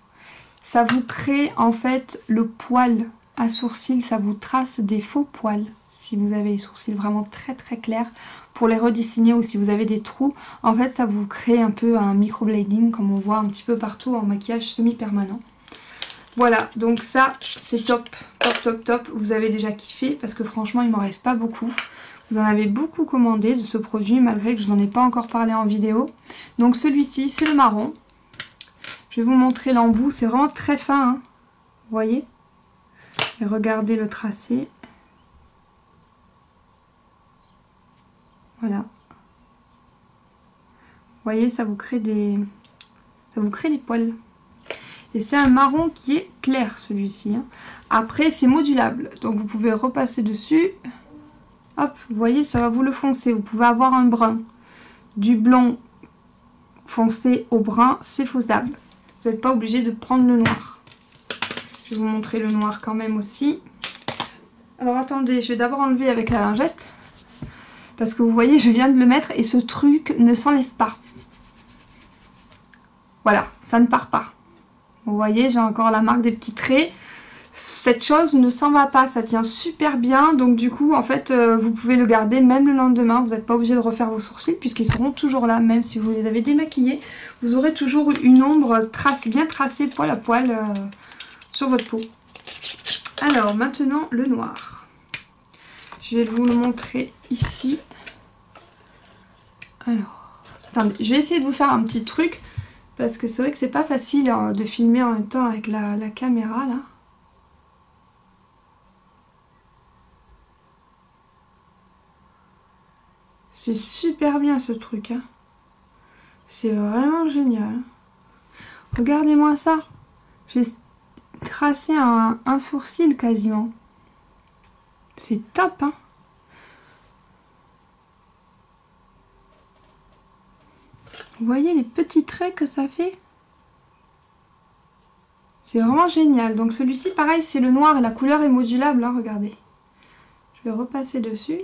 Ça vous crée en fait le poil à sourcils, ça vous trace des faux poils. Si vous avez les sourcils vraiment très très clairs, pour les redessiner ou si vous avez des trous, en fait ça vous crée un peu un microblading comme on voit un petit peu partout en maquillage semi-permanent. Voilà, donc ça c'est top, top, top, top. Vous avez déjà kiffé parce que franchement il m'en reste pas beaucoup. Vous en avez beaucoup commandé de ce produit malgré que je n'en ai pas encore parlé en vidéo. Donc celui-ci c'est le marron. Je vais vous montrer l'embout, c'est vraiment très fin, hein. Vous voyez? Et regardez le tracé. Voilà. Vous voyez, ça vous crée des poils. Et c'est un marron qui est clair celui-ci, hein. Après c'est modulable, donc vous pouvez repasser dessus. Hop, vous voyez, ça va vous le foncer. Vous pouvez avoir un brun. Du blond foncé au brun, c'est faisable. Vous n'êtes pas obligé de prendre le noir. Je vais vous montrer le noir quand même aussi. Alors attendez, je vais d'abord enlever avec la lingette. Parce que vous voyez, je viens de le mettre et ce truc ne s'enlève pas. Voilà, ça ne part pas. Vous voyez, j'ai encore la marque des petits traits. Cette chose ne s'en va pas, ça tient super bien. Donc du coup, en fait, vous pouvez le garder même le lendemain. Vous n'êtes pas obligé de refaire vos sourcils puisqu'ils seront toujours là. Même si vous les avez démaquillés, vous aurez toujours une ombre bien tracée poil à poil sur votre peau. Alors maintenant, le noir. Je vais vous le montrer ici. Alors, attendez, je vais essayer de vous faire un petit truc. Parce que c'est vrai que c'est pas facile hein, de filmer en même temps avec la caméra là. C'est super bien ce truc, hein. C'est vraiment génial. Regardez-moi ça. J'ai tracé un sourcil quasiment. C'est top, hein. Vous voyez les petits traits que ça fait? C'est vraiment génial. Donc celui-ci, pareil, c'est le noir et la couleur est modulable, hein, regardez. Je vais repasser dessus.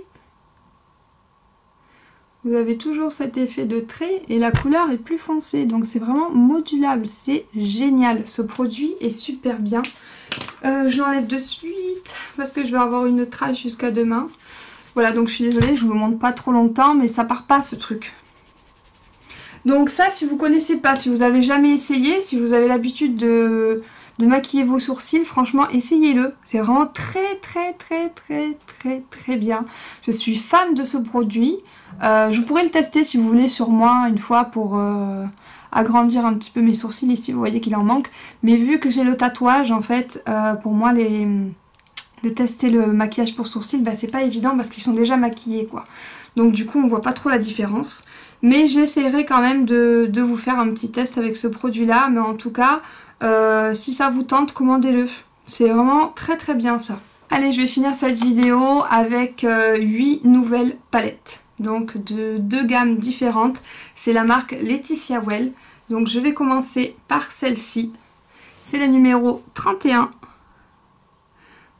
Vous avez toujours cet effet de trait et la couleur est plus foncée. Donc c'est vraiment modulable. C'est génial. Ce produit est super bien. Je l'enlève de suite parce que je vais avoir une trace jusqu'à demain. Voilà, donc je suis désolée, je vous le montre pas trop longtemps, mais ça part pas ce truc. Donc ça, si vous connaissez pas, si vous avez jamais essayé, si vous avez l'habitude de maquiller vos sourcils, franchement, essayez-le. C'est vraiment très très très très très très bien. Je suis fan de ce produit. Je pourrais le tester si vous voulez sur moi une fois pour agrandir un petit peu mes sourcils. Ici, vous voyez qu'il en manque. Mais vu que j'ai le tatouage, en fait, pour moi, de tester le maquillage pour sourcils, bah, c'est pas évident parce qu'ils sont déjà maquillés, quoi. Donc du coup, on voit pas trop la différence. Mais j'essaierai quand même de vous faire un petit test avec ce produit-là. Mais en tout cas, si ça vous tente, commandez-le. C'est vraiment très très bien ça. Allez, je vais finir cette vidéo avec 8 nouvelles palettes. Donc de 2 gammes différentes. C'est la marque Laetitia Well. Donc je vais commencer par celle-ci. C'est la numéro 31.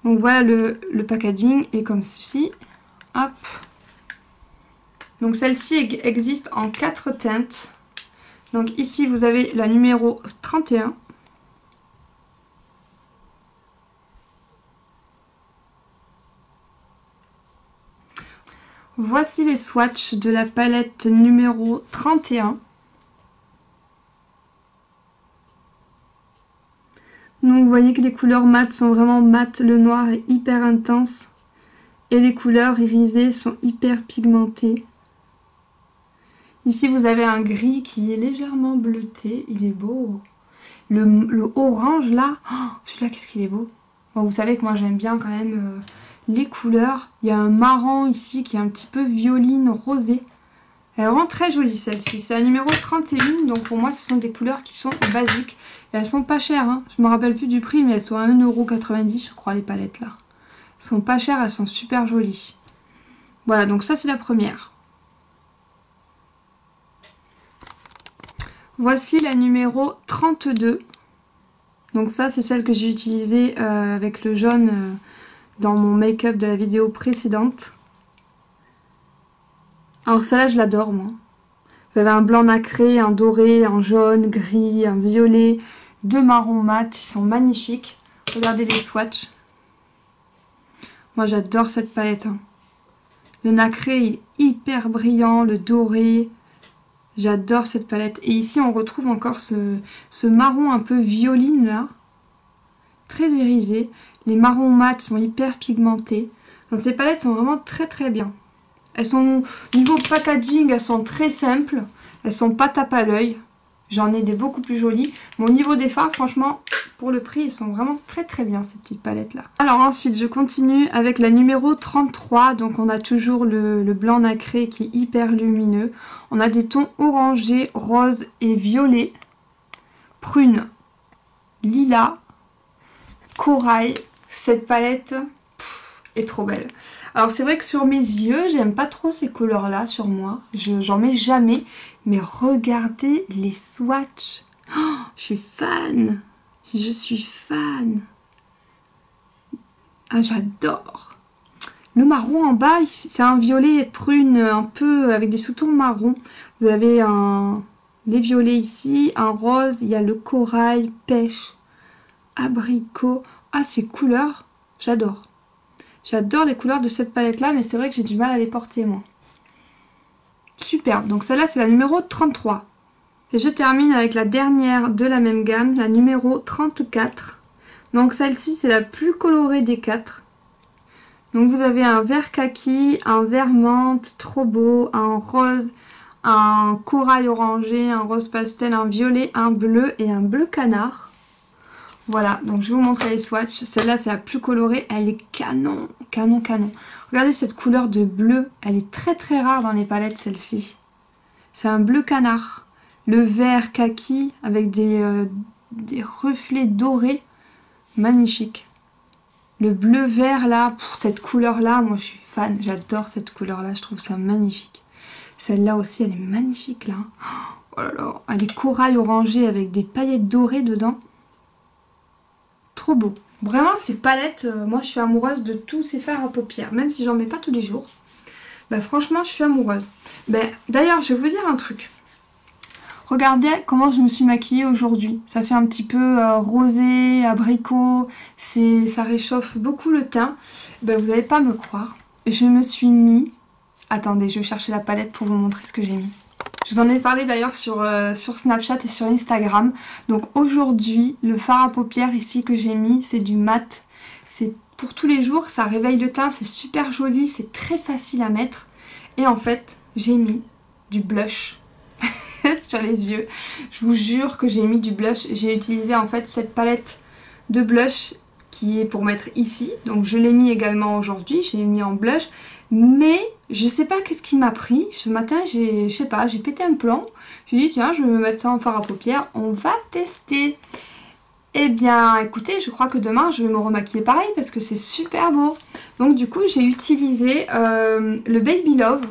Donc voilà le packaging est comme ceci. Hop. Donc celle-ci existe en 4 teintes. Donc ici vous avez la numéro 31. Voici les swatchs de la palette numéro 31. Donc vous voyez que les couleurs mates sont vraiment mates, le noir est hyper intense et les couleurs irisées sont hyper pigmentées. Ici vous avez un gris qui est légèrement bleuté, il est beau. Le orange là, oh, celui-là qu'est-ce qu'il est beau. Bon, vous savez que moi j'aime bien quand même les couleurs. Il y a un marron ici qui est un petit peu violine rosé. Elle est vraiment très jolie celle-ci. C'est la numéro 31, donc pour moi ce sont des couleurs qui sont basiques. Et elles sont pas chères, hein. Je me rappelle plus du prix mais elles sont à 1,90 € je crois les palettes là. Elles sont pas chères, elles sont super jolies. Voilà, donc ça c'est la première. Voici la numéro 32. Donc ça, c'est celle que j'ai utilisée avec le jaune dans mon make-up de la vidéo précédente. Alors celle-là, je l'adore, moi. Vous avez un blanc nacré, un doré, un jaune, gris, un violet, 2 marrons mat, ils sont magnifiques. Regardez les swatchs. Moi, j'adore cette palette. Hein. Le nacré il est hyper brillant, le doré. J'adore cette palette. Et ici, on retrouve encore ce marron un peu violine, là. Très irisé. Les marrons mat sont hyper pigmentés. Donc, ces palettes sont vraiment très très bien. Elles sont, niveau packaging, elles sont très simples. Elles sont pas tape à l'œil. J'en ai des beaucoup plus jolies. Mais au niveau des fards, franchement, pour le prix, elles sont vraiment très très bien, ces petites palettes-là. Alors ensuite, je continue avec la numéro 33. Donc on a toujours le blanc nacré qui est hyper lumineux. On a des tons orangés, rose et violet. Prune, lilas, corail. Cette palette est trop belle. Alors c'est vrai que sur mes yeux, j'aime pas trop ces couleurs-là sur moi. J'en mets jamais. Mais regardez les swatchs. Oh, je suis fan. Je suis fan. Ah, j'adore. Le marron en bas, c'est un violet prune un peu avec des sous-tons marron. Vous avez des violets ici, un rose, il y a le corail, pêche, abricot. Ah, ces couleurs, j'adore. J'adore les couleurs de cette palette-là, mais c'est vrai que j'ai du mal à les porter, moi. Superbe. Donc celle-là, c'est la numéro 33. Et je termine avec la dernière de la même gamme, la numéro 34. Donc celle-ci, c'est la plus colorée des 4. Donc vous avez un vert kaki, un vert menthe, trop beau, un rose, un corail orangé, un rose pastel, un violet, un bleu et un bleu canard. Voilà, donc je vais vous montrer les swatchs. Celle-là, c'est la plus colorée, elle est canon, canon, canon. Regardez cette couleur de bleu, elle est très très rare dans les palettes, celle-ci. C'est un bleu canard. Le vert kaki avec des reflets dorés, magnifique. Le bleu vert là, cette couleur là, moi je suis fan, j'adore cette couleur là, je trouve ça magnifique. Celle-là aussi, elle est magnifique là. Oh là là, elle est corail orangé avec des paillettes dorées dedans. Trop beau. Vraiment ces palettes, moi je suis amoureuse de tous ces fards à paupières, même si j'en mets pas tous les jours. Bah franchement je suis amoureuse. D'ailleurs je vais vous dire un truc. Regardez comment je me suis maquillée aujourd'hui. Ça fait un petit peu rosé, abricot, ça réchauffe beaucoup le teint. Vous n'allez pas me croire. Je me suis mis... Attendez, je vais chercher la palette pour vous montrer ce que j'ai mis. Je vous en ai parlé d'ailleurs sur Snapchat et sur Instagram. Donc aujourd'hui, le fard à paupières ici que j'ai mis, c'est du mat. C'est pour tous les jours, ça réveille le teint, c'est super joli, c'est très facile à mettre. Et en fait, j'ai mis du blush sur les yeux. Je vous jure que j'ai mis du blush. J'ai utilisé en fait cette palette de blush qui est pour mettre ici. Donc je l'ai mis également aujourd'hui, j'ai mis en blush. Mais je sais pas qu'est-ce qui m'a pris. Ce matin, je sais pas, j'ai pété un plomb. J'ai dit tiens, je vais me mettre ça en fard à paupières. On va tester. Eh bien écoutez, je crois que demain je vais me remaquiller pareil parce que c'est super beau. Donc du coup j'ai utilisé le Baby Love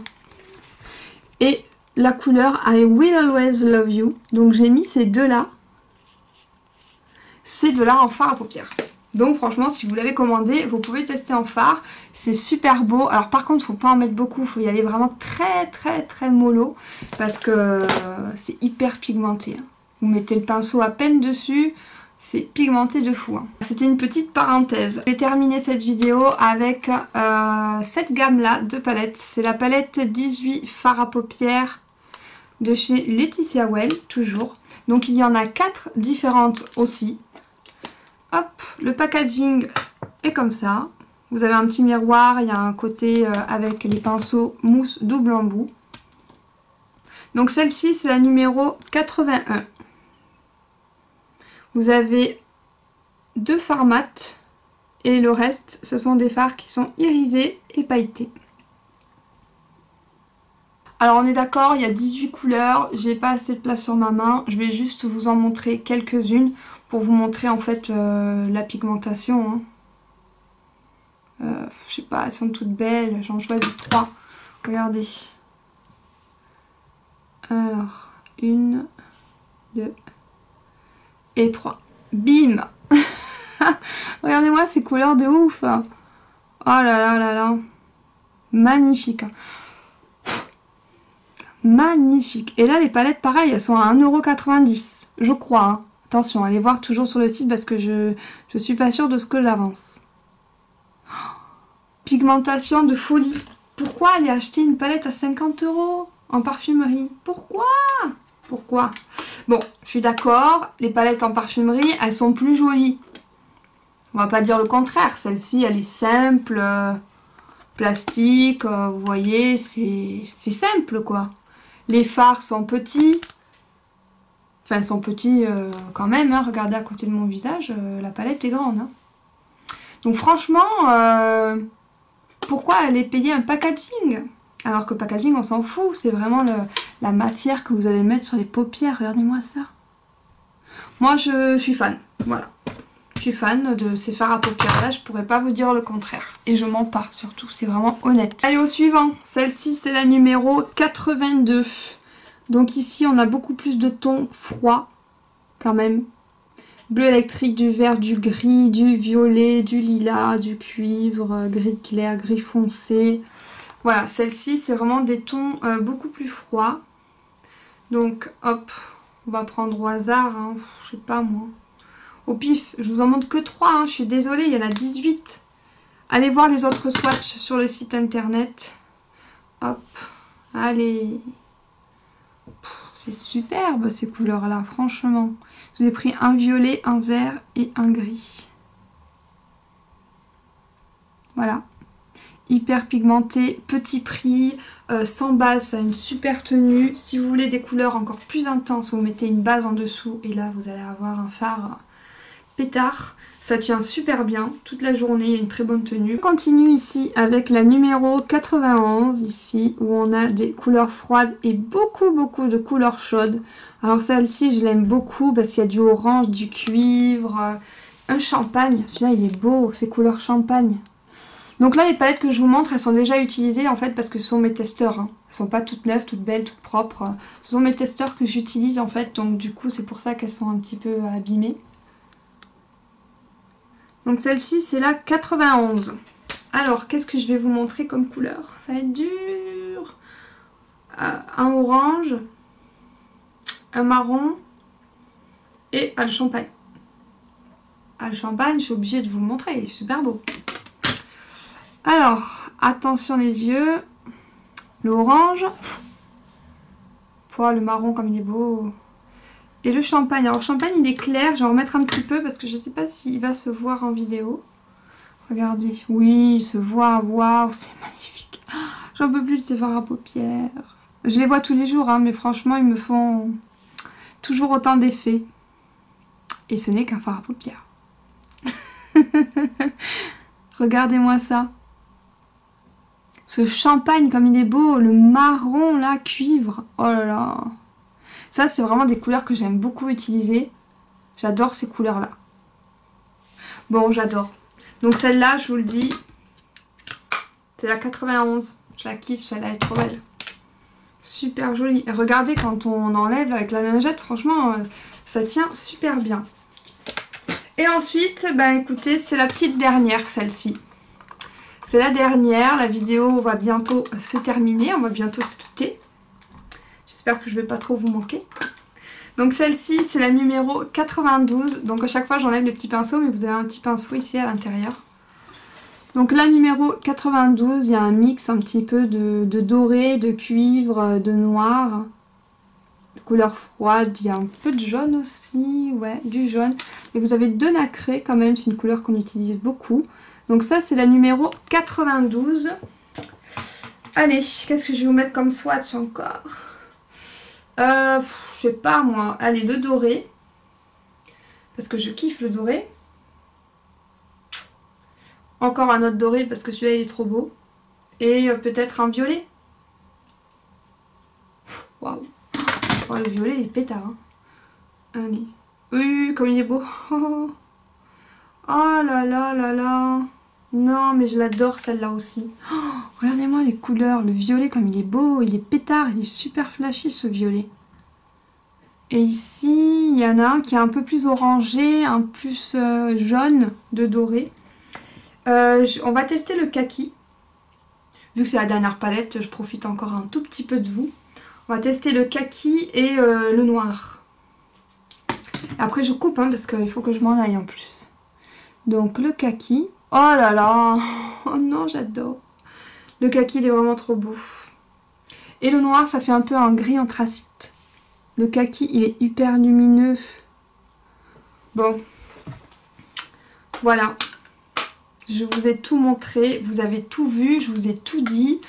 et la couleur I Will Always Love You. Donc j'ai mis ces deux-là. Ces deux-là en fard à paupières. Donc franchement si vous l'avez commandé, vous pouvez tester en fard. C'est super beau. Alors par contre il ne faut pas en mettre beaucoup. Il faut y aller vraiment très très très mollo. Parce que c'est hyper pigmenté. Hein. Vous mettez le pinceau à peine dessus. C'est pigmenté de fou. Hein. C'était une petite parenthèse. Je vais terminer cette vidéo avec cette gamme-là de palettes. C'est la palette 18 fard à paupières de chez Laetitia Well, toujours. Donc il y en a 4 différentes aussi. Hop, le packaging est comme ça. Vous avez un petit miroir, il y a un côté avec les pinceaux mousse double embout. Donc celle-ci, c'est la numéro 81. Vous avez 2 fards mat et le reste, ce sont des fards qui sont irisés et pailletés. Alors on est d'accord, il y a 18 couleurs, j'ai pas assez de place sur ma main, je vais juste vous en montrer quelques-unes pour vous montrer en fait la pigmentation. Hein. Je sais pas, elles sont toutes belles, j'en choisis 3. Regardez. Alors, 1, 2 et 3. Bim. Regardez-moi ces couleurs de ouf. Oh là là là là. Magnifique. Magnifique. Et là, les palettes, pareil, elles sont à 1,90 €. Je crois. Hein. Attention, allez voir toujours sur le site parce que je suis pas sûre de ce que j'avance. Pigmentation de folie. Pourquoi aller acheter une palette à 50 € en parfumerie? Pourquoi? Pourquoi? Bon, je suis d'accord, les palettes en parfumerie, elles sont plus jolies. On va pas dire le contraire. Celle-ci, elle est simple, plastique, vous voyez, c'est simple, quoi. Les fards sont petits. Enfin, ils sont petits quand même, hein. Regardez à côté de mon visage, la palette est grande. Hein. Donc franchement, pourquoi aller payer un packaging? Alors que le packaging, on s'en fout, c'est vraiment la matière que vous allez mettre sur les paupières. Regardez-moi ça. Moi, je suis fan, voilà. Je suis fan de ces fards à paupières là, je pourrais pas vous dire le contraire. Et je mens pas, surtout, c'est vraiment honnête. Allez, au suivant. Celle-ci, c'est la numéro 82. Donc ici, on a beaucoup plus de tons froids, quand même. Bleu électrique, du vert, du gris, du violet, du lilas, du cuivre, gris clair, gris foncé. Voilà, celle-ci, c'est vraiment des tons beaucoup plus froids. Donc, hop, on va prendre au hasard, hein, je sais pas moi. Au pif, je vous en montre que 3, hein, je suis désolée, il y en a 18. Allez voir les autres swatchs sur le site internet. Hop, allez. C'est superbe ces couleurs-là, franchement. Je vous ai pris un violet, un vert et un gris. Voilà. Hyper pigmenté, petit prix, sans base, ça a une super tenue. Si vous voulez des couleurs encore plus intenses, vous mettez une base en dessous et là vous allez avoir un fard pétard. Ça tient super bien toute la journée, il y a une très bonne tenue. On continue ici avec la numéro 91 ici où on a des couleurs froides et beaucoup de couleurs chaudes. Alors celle-ci je l'aime beaucoup parce qu'il y a du orange, du cuivre, un champagne. Celui-là il est beau, ces couleurs champagne. Donc là les palettes que je vous montre elles sont déjà utilisées en fait parce que ce sont mes testeurs. Hein. Elles sont pas toutes neuves, toutes belles, toutes propres. Ce sont mes testeurs que j'utilise en fait donc du coup c'est pour ça qu'elles sont un petit peu abîmées. Donc celle-ci c'est la 91. Alors qu'est-ce que je vais vous montrer comme couleur? Ça va être dur. Un orange, un marron et le champagne. Le champagne je suis obligée de vous le montrer, il est super beau. Alors attention les yeux. L'orange. Le marron comme il est beau. Et le champagne, alors le champagne il est clair, je vais en remettre un petit peu parce que je ne sais pas s'il va se voir en vidéo. Regardez, oui il se voit, waouh c'est magnifique. J'en peux plus de ces fards à paupières. Je les vois tous les jours hein, mais franchement ils me font toujours autant d'effets. Et ce n'est qu'un fard à paupières. Regardez-moi ça. Ce champagne comme il est beau, le marron là, cuivre, oh là là. Ça, c'est vraiment des couleurs que j'aime beaucoup utiliser. J'adore ces couleurs-là. Bon, j'adore. Donc celle-là, je vous le dis, c'est la 91. Je la kiffe, celle-là est trop belle. Super jolie. Et regardez, quand on enlève avec la lingette, franchement, ça tient super bien. Et ensuite, bah écoutez, c'est la petite dernière, celle-ci. C'est la dernière. La vidéo va bientôt se terminer. On va bientôt se quitter. J'espère que je ne vais pas trop vous manquer. Donc celle-ci, c'est la numéro 92. Donc à chaque fois, j'enlève les petits pinceaux, mais vous avez un petit pinceau ici à l'intérieur. Donc la numéro 92, il y a un mix un petit peu de doré, de cuivre, de noir. Couleur froide, il y a un peu de jaune aussi, ouais, du jaune. Et vous avez 2 nacrés quand même, c'est une couleur qu'on utilise beaucoup. Donc ça, c'est la numéro 92. Allez, qu'est-ce que je vais vous mettre comme swatch encore ? Je sais pas moi, allez le doré, parce que je kiffe le doré. Encore un autre doré parce que celui-là il est trop beau. Et peut-être un violet. Waouh, oh, le violet il est pétard. Hein. Allez, oui, comme il est beau. Oh là là là là. Non mais je l'adore celle-là aussi. Oh, regardez-moi les couleurs, le violet comme il est beau, il est pétard, il est super flashy ce violet. Et ici, il y en a un qui est un peu plus orangé, un plus jaune de doré. On va tester le kaki. Vu que c'est la dernière palette, je profite encore un tout petit peu de vous. On va tester le kaki et le noir. Après je coupe hein, parce qu'il faut que je m'en aille en plus. Donc le kaki. Oh là là. Oh non, j'adore. Le kaki il est vraiment trop beau. Et le noir ça fait un peu un gris anthracite. Le kaki il est hyper lumineux. Bon. Voilà. Je vous ai tout montré. Vous avez tout vu. Je vous ai tout dit.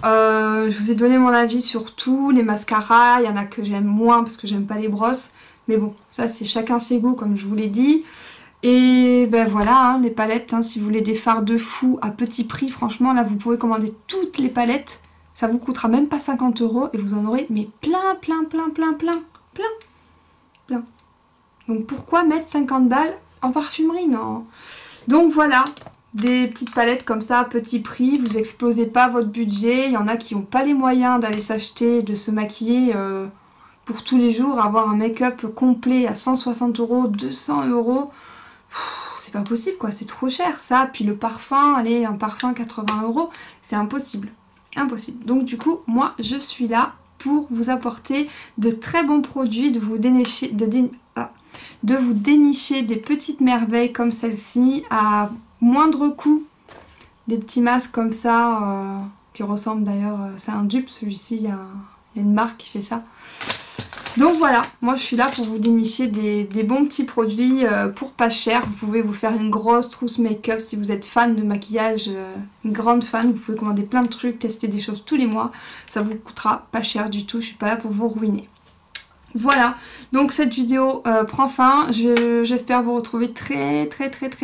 Je vous ai donné mon avis sur tout. Les mascaras. Il y en a que j'aime moins parce que j'aime pas les brosses. Mais bon, ça c'est chacun ses goûts comme je vous l'ai dit. Et ben voilà, hein, les palettes, hein, si vous voulez des fards de fou à petit prix, franchement là vous pouvez commander toutes les palettes. Ça vous coûtera même pas 50 € et vous en aurez mais plein. Donc pourquoi mettre 50 balles en parfumerie? Non. Donc voilà, des petites palettes comme ça à petit prix, vous explosez pas votre budget. Il y en a qui n'ont pas les moyens d'aller s'acheter, de se maquiller pour tous les jours, avoir un make-up complet à 160 €, 200 €. C'est pas possible quoi, c'est trop cher ça. Puis le parfum, allez, un parfum 80 €, c'est impossible. Impossible. Donc du coup, moi je suis là pour vous apporter de très bons produits, de vous dénicher, de vous dénicher des petites merveilles comme celle-ci à moindre coût. Des petits masques comme ça, qui ressemblent d'ailleurs, c'est un dupe celui-ci, il y a une marque qui fait ça. Donc voilà, moi je suis là pour vous dénicher des bons petits produits pour pas cher. Vous pouvez vous faire une grosse trousse make-up si vous êtes fan de maquillage, une grande fan. Vous pouvez commander plein de trucs, tester des choses tous les mois. Ça vous coûtera pas cher du tout, je suis pas là pour vous ruiner. Voilà, donc cette vidéo prend fin. J'espère vous retrouver très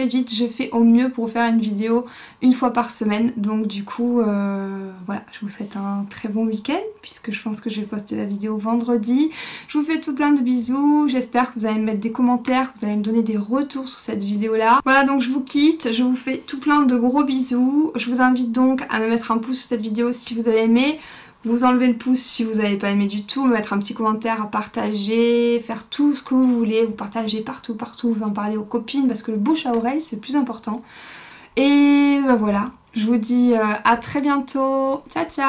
vite. Je fais au mieux pour faire une vidéo une fois par semaine. Donc du coup, voilà, je vous souhaite un très bon week-end puisque je pense que je vais poster la vidéo vendredi. Je vous fais tout plein de bisous. J'espère que vous allez me mettre des commentaires, que vous allez me donner des retours sur cette vidéo-là. Voilà, donc je vous quitte. Je vous fais tout plein de gros bisous. Je vous invite donc à me mettre un pouce sur cette vidéo si vous avez aimé. Vous enlevez le pouce si vous n'avez pas aimé du tout, mettre un petit commentaire, à partager, faire tout ce que vous voulez, vous partagez partout, vous en parlez aux copines parce que le bouche à oreille c'est le plus important. Et ben voilà, je vous dis à très bientôt, ciao ciao.